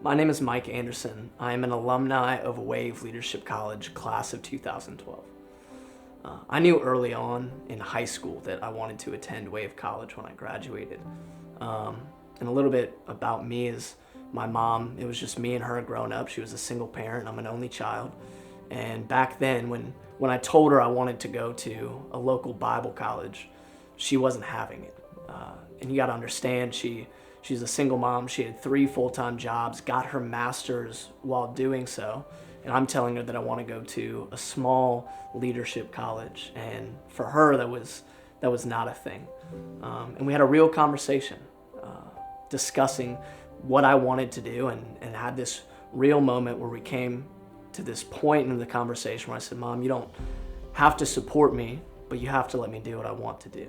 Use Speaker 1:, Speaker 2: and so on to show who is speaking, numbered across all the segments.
Speaker 1: My name is Mike Anderson. I am an alumni of Wave Leadership College, class of 2012. I knew early on in high school that I wanted to attend Wave College when I graduated. And a little bit about me is my mom, it was just me and her growing up. She was a single parent, I'm an only child. And back then, when I told her I wanted to go to a local Bible college, she wasn't having it. And you gotta understand, she's a single mom. She had 3 full-time jobs, got her master's while doing so. And I'm telling her that I want to go to a small leadership college. And for her, that was not a thing. And we had a real conversation discussing what I wanted to do, and had this real moment where we came to this point in the conversation where I said, Mom, you don't have to support me, but you have to let me do what I want to do.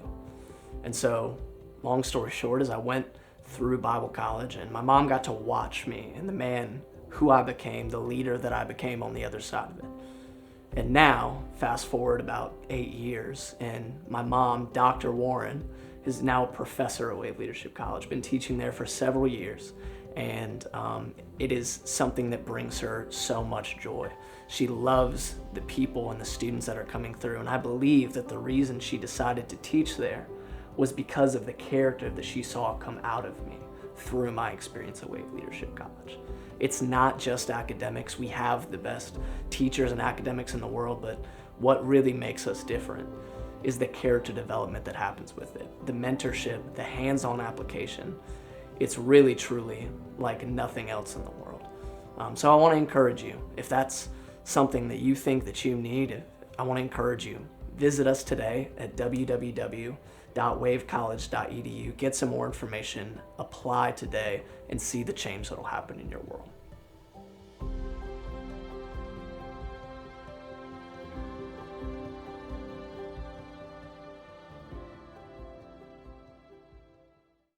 Speaker 1: And so, long story short, is I went through Bible college, and my mom got to watch me and the man who I became, the leader that I became on the other side of it. And now, fast forward about 8 years, and my mom, Dr. Warren, is now a professor at Wave Leadership College, been teaching there for several years, and it is something that brings her so much joy. She loves the people and the students that are coming through, and I believe that the reason she decided to teach there was because of the character that she saw come out of me through my experience at Wave Leadership College. It's not just academics. We have the best teachers and academics in the world, but what really makes us different is the character development that happens with it. The mentorship, the hands-on application. It's really, truly like nothing else in the world. So I want to encourage you, if that's something that you think that you need, I want to encourage you, visit us today at www.wavecollege.edu. Get some more information, apply today, and see the change that'll happen in your world.